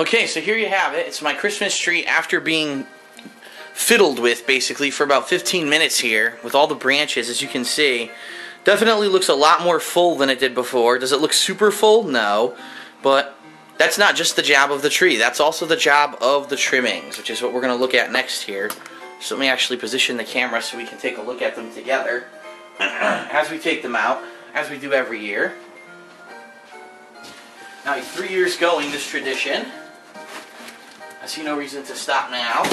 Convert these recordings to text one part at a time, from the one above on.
Okay, so here you have it. It's my Christmas tree after being fiddled with, basically, for about 15 minutes here, with all the branches, as you can see. Definitely looks a lot more full than it did before. Does it look super full? No. But that's not just the job of the tree. That's also the job of the trimmings, which is what we're going to look at next here. So let me actually position the camera so we can take a look at them together as we take them out, as we do every year. Now, 3 years going, this tradition. I see no reason to stop now.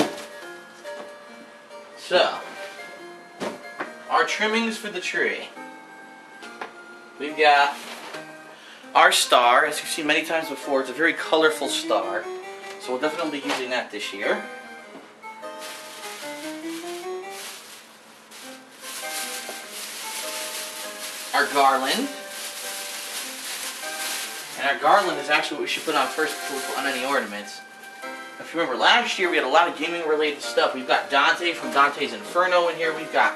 So, our trimmings for the tree. We've got our star, as you've seen many times before. It's a very colorful star, so we'll definitely be using that this year. Our garland. And our garland is actually what we should put on first before we put on any ornaments. If you remember, last year we had a lot of gaming-related stuff. We've got Dante from Dante's Inferno in here. We've got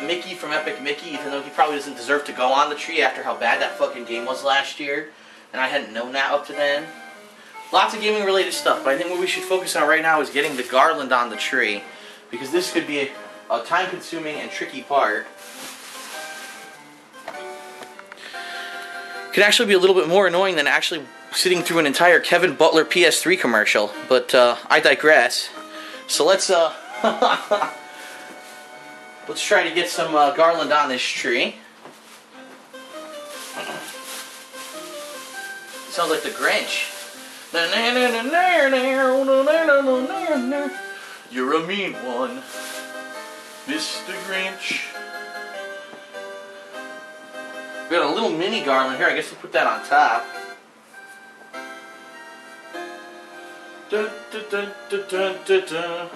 Mickey from Epic Mickey, even though he probably doesn't deserve to go on the tree after how bad that fucking game was last year. And I hadn't known that up to then. Lots of gaming-related stuff, but I think what we should focus on right now is getting the garland on the tree, because this could be a time-consuming and tricky part. Could actually be a little bit more annoying than actually sitting through an entire Kevin Butler PS3 commercial, but I digress. So let's let's try to get some garland on this tree. Sounds like the Grinch. You're a mean one, Mr. Grinch. We got a little mini garland here. I guess we'll put that on top. Dun, dun, dun, dun, dun, dun, dun.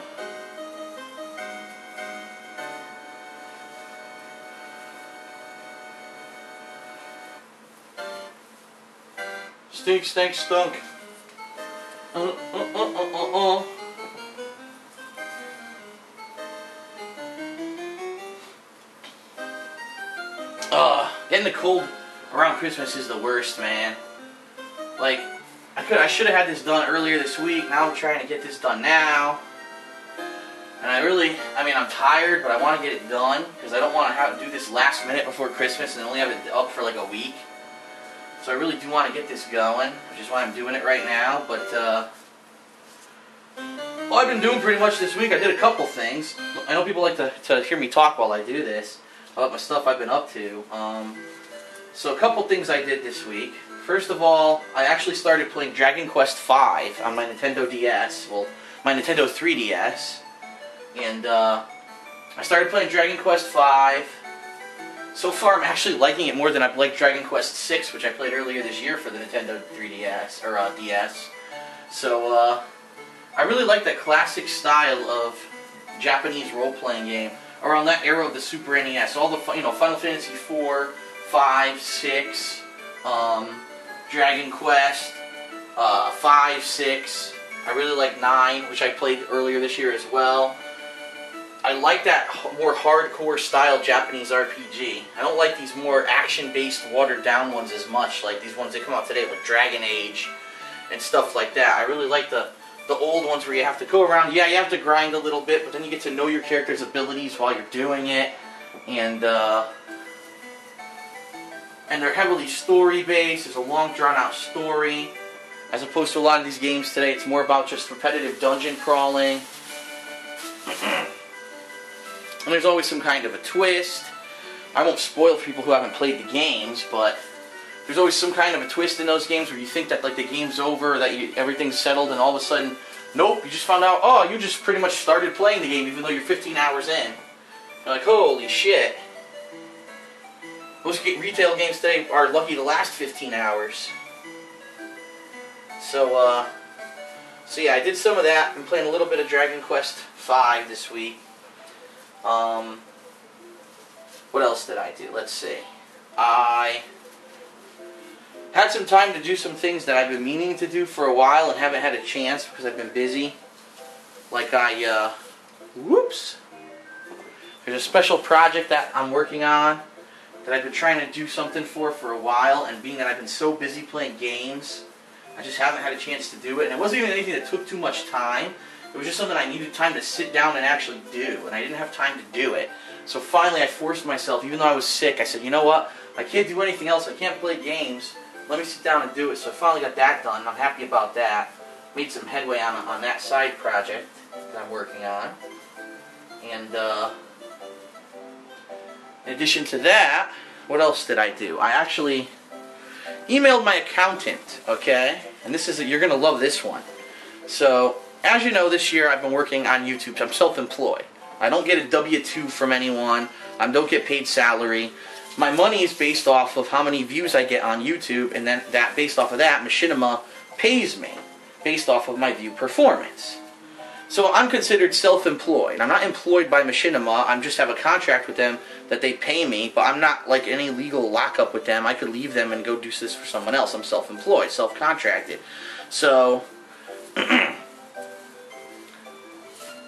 Stink, stank, stunk. Getting the cold around Christmas is the worst, man. Like, I should have had this done earlier this week. Now I'm trying to get this done now. And I'm tired, but I want to get it done because I don't want to have to do this last minute before Christmas and only have it up for like a week. So I really do want to get this going, which is why I'm doing it right now. But well, I've been doing pretty much this week. I did a couple things. I know people like to hear me talk while I do this about my stuff I've been up to. So a couple things I did this week. First of all, I actually started playing Dragon Quest V on my Nintendo DS, well, my Nintendo 3DS, and I started playing Dragon Quest V. So far, I'm actually liking it more than I've liked Dragon Quest VI, which I played earlier this year for the Nintendo 3DS, or DS. So, I really like that classic style of Japanese role-playing game around that era of the Super NES. All the, Final Fantasy IV, 5, 6, Dragon Quest, 5, 6. I really like 9, which I played earlier this year as well. I like that more hardcore style Japanese RPG. I don't like these more action-based, watered-down ones as much, like these ones that come out today with Dragon Age and stuff like that. I really like the old ones where you have to go around. Yeah, you have to grind a little bit, but then you get to know your character's abilities while you're doing it. And they're heavily story-based. There's a long, drawn-out story. As opposed to a lot of these games today, it's more about just repetitive dungeon crawling. And there's always some kind of a twist. I won't spoil for people who haven't played the games, but there's always some kind of a twist in those games where you think that like the game's over, that everything's settled, and all of a sudden, nope, you just found out, oh, you just pretty much started playing the game even though you're 15 hours in. You're like, holy shit. Most retail games today are lucky to last 15 hours. So yeah, I did some of that. I've been playing a little bit of Dragon Quest V this week. What else did I do? Let's see. I had some time to do some things that I've been meaning to do for a while and haven't had a chance because I've been busy. Like whoops. There's a special project that I'm working on that I've been trying to do something for a while, and being that I've been so busy playing games, I just haven't had a chance to do it. And it wasn't even anything that took too much time. It was just something I needed time to sit down and actually do. And I didn't have time to do it. So finally I forced myself, even though I was sick, I said, you know what? I can't do anything else. I can't play games. Let me sit down and do it. So I finally got that done. I'm happy about that. Made some headway on that side project that I'm working on. And in addition to that, what else did I do? I actually emailed my accountant, okay? And this is, you're going to love this one. So, as you know, this year I've been working on YouTube. I'm self-employed. I don't get a W-2 from anyone. I don't get paid salary. My money is based off of how many views I get on YouTube, and then based off of that, Machinima pays me based off of my view performance. So I'm considered self-employed. I'm not employed by Machinima. I just have a contract with them that they pay me, but I'm not like any legal lockup with them. I could leave them and go do this for someone else. I'm self-employed, self-contracted. So,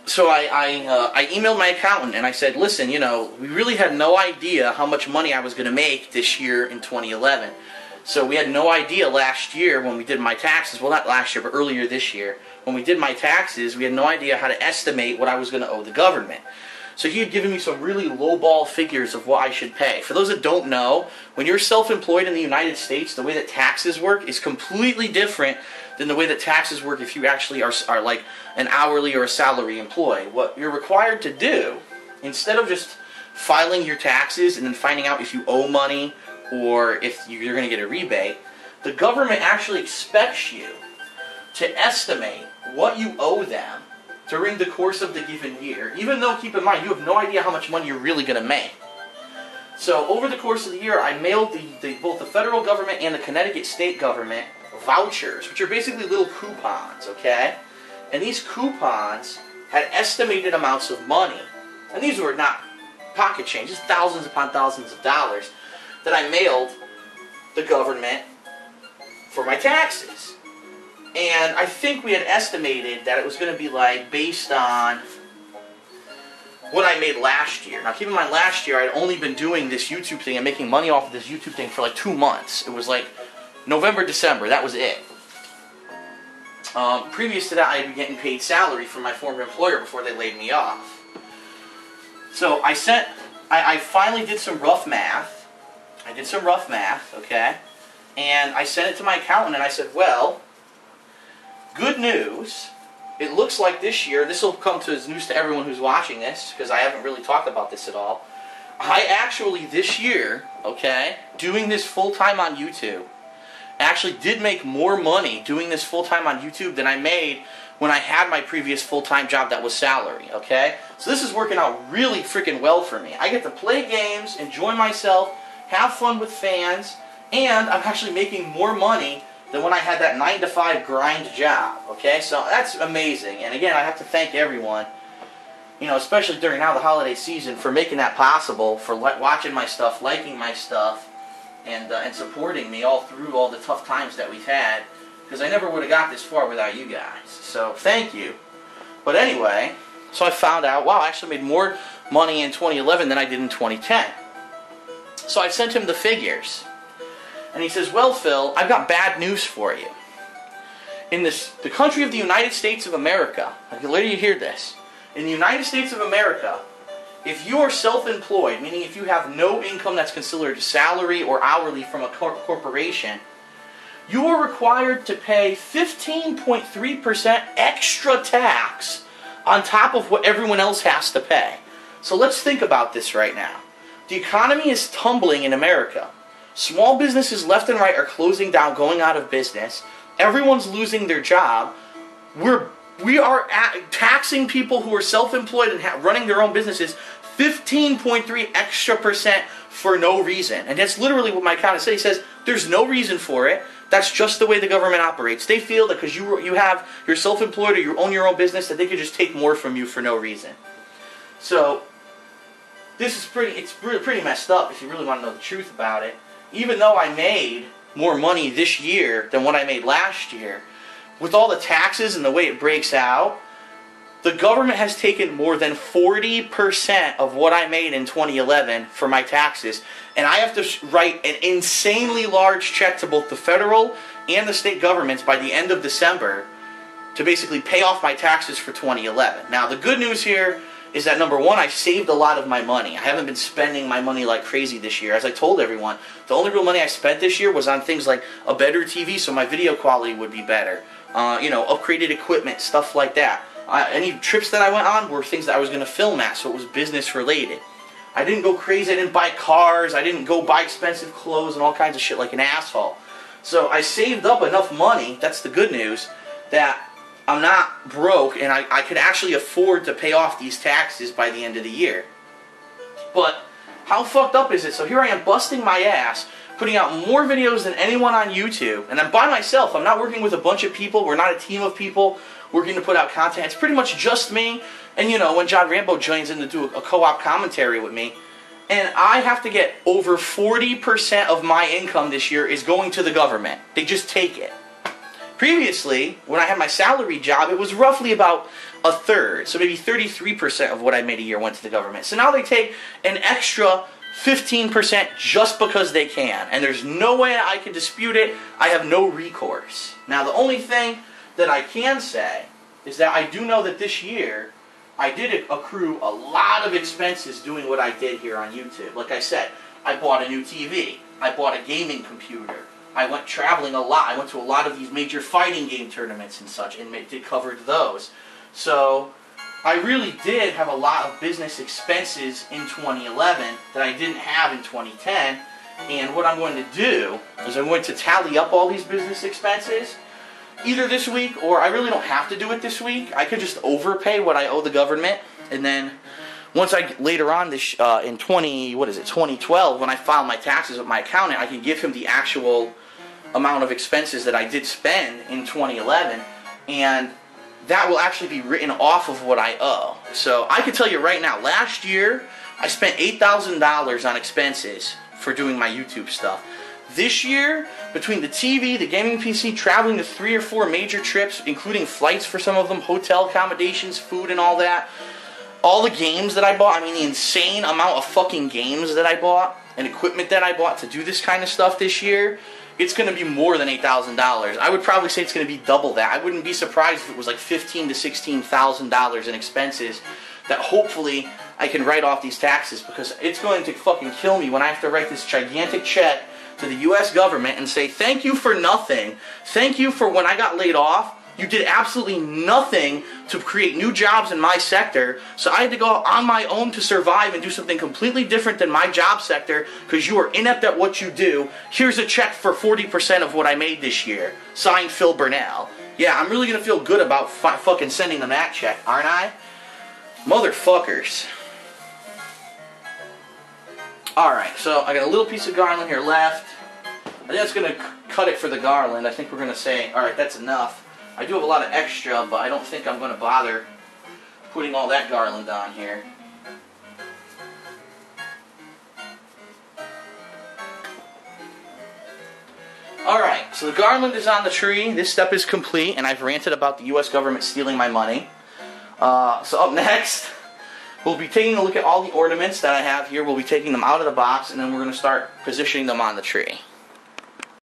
I emailed my accountant and I said, listen, you know, we really had no idea how much money I was going to make this year in 2011. So we had no idea last year when we did my taxes, well not last year, but earlier this year, when we did my taxes, we had no idea how to estimate what I was going to owe the government. So he had given me some really lowball figures of what I should pay. For those that don't know, when you're self-employed in the United States, the way that taxes work is completely different than the way that taxes work if you actually are like an hourly or a salary employee. What you're required to do, instead of just filing your taxes and then finding out if you owe money or if you're going to get a rebate, the government actually expects you to estimate what you owe them during the course of the given year, even though, keep in mind, you have no idea how much money you're really going to make. So over the course of the year, I mailed both the federal government and the Connecticut state government vouchers, which are basically little coupons, okay? And these coupons had estimated amounts of money. And these were not pocket change, just thousands upon thousands of dollars that I mailed the government for my taxes. And I think we had estimated that it was going to be like based on what I made last year. Now keep in mind, last year I'd only been doing this YouTube thing and making money off of this YouTube thing for like 2 months. It was like November, December, that was it. Previous to that, I had been getting paid salary from my former employer before they laid me off. So I finally did some rough math. I did some rough math, okay? And I sent it to my accountant and I said, well, good news. It looks like this year, this will come as news to everyone who's watching this, because I haven't really talked about this at all. I actually, this year, okay, doing this full-time on YouTube, actually did make more money doing this full-time on YouTube than I made when I had my previous full-time job that was salary, okay? So this is working out really freaking well for me. I get to play games, enjoy myself, have fun with fans, and I'm actually making more money than when I had that 9-to-5 grind job, okay? So that's amazing. And again, I have to thank everyone, you know, especially during now the holiday season, for making that possible, for watching my stuff, liking my stuff, and supporting me all through all the tough times that we've had, because I never would have got this far without you guys. So thank you. But anyway, so I found out, wow, I actually made more money in 2011 than I did in 2010. So I sent him the figures. And he says, well, Phil, I've got bad news for you. In the country of the United States of America, I can let you hear this. In the United States of America, if you are self-employed, meaning if you have no income that's considered salary or hourly from a corporation, you are required to pay 15.3% extra tax on top of what everyone else has to pay. So let's think about this right now. The economy is tumbling in America. Small businesses left and right are closing down, going out of business. Everyone's losing their job. We are taxing people who are self-employed and running their own businesses 15.3 extra percent for no reason. And that's literally what my accountant said. He says, there's no reason for it. That's just the way the government operates. They feel that because you're self-employed or you own your own business, that they could just take more from you for no reason. So this is pretty messed up if you really want to know the truth about it. Even though I made more money this year than what I made last year, with all the taxes and the way it breaks out, The government has taken more than 40% of what I made in 2011 for my taxes, and I have to write an insanely large check to both the federal and the state governments by the end of December to basically pay off my taxes for 2011. Now, the good news here is that, number one, I saved a lot of my money. I haven't been spending my money like crazy this year. As I told everyone, the only real money I spent this year was on things like a better TV so my video quality would be better, upgraded equipment, stuff like that. Any trips that I went on were things that I was going to film at, so it was business related. I didn't go crazy. I didn't buy cars. I didn't go buy expensive clothes and all kinds of shit like an asshole. So I saved up enough money, that's the good news, that I'm not broke and I could actually afford to pay off these taxes by the end of the year. But how fucked up is it? So here I am busting my ass, putting out more videos than anyone on YouTube, and I'm by myself. I'm not working with a bunch of people. We're not a team of people working to put out content. It's pretty much just me, and when John Rambo joins in to do a co-op commentary with me, and I have to get over 40% of my income this year is going to the government. They just take it. Previously, when I had my salary job, it was roughly about a third, so maybe 33% of what I made a year went to the government. So now they take an extra 15% just because they can, and there's no way I can dispute it. I have no recourse. Now, the only thing that I can say is that I do know that this year I did accrue a lot of expenses doing what I did here on YouTube. Like I said, I bought a new TV. I bought a gaming computer. I went traveling a lot. I went to a lot of these major fighting game tournaments and such and covered those. So I really did have a lot of business expenses in 2011 that I didn't have in 2010. And what I'm going to do is I'm going to tally up all these business expenses either this week, or I really don't have to do it this week. I could just overpay what I owe the government, and then once later on this in 2012, when I file my taxes with my accountant, I can give him the actual amount of expenses that I did spend in 2011, and that will actually be written off of what I owe. So I can tell you right now, last year I spent $8,000 on expenses for doing my YouTube stuff. This year, between the TV, the gaming PC, traveling to 3 or 4 major trips, including flights for some of them, hotel accommodations, food and all that, all the games that I bought, I mean the insane amount of fucking games that I bought and equipment that I bought to do this kind of stuff this year, it's going to be more than $8,000. I would probably say it's going to be double that. I wouldn't be surprised if it was like $15,000 to $16,000 in expenses that hopefully I can write off these taxes, because it's going to fucking kill me when I have to write this gigantic check to the U.S. government and say, thank you for nothing. Thank you for when I got laid off. You did absolutely nothing to create new jobs in my sector, so I had to go out on my own to survive and do something completely different than my job sector because you are inept at what you do. Here's a check for 40% of what I made this year. Signed, Phil Burnell. Yeah, I'm really going to feel good about fucking sending them that check, aren't I? Motherfuckers. Alright, so I got a little piece of garland here left. I think that's going to cut it for the garland. I think we're going to say, alright, that's enough. I do have a lot of extra, but I don't think I'm going to bother putting all that garland on here. Alright, so the garland is on the tree. This step is complete, and I've ranted about the U.S. government stealing my money. So up next, we'll be taking a look at all the ornaments that I have here. We'll be taking them out of the box, and then we're going to start positioning them on the tree.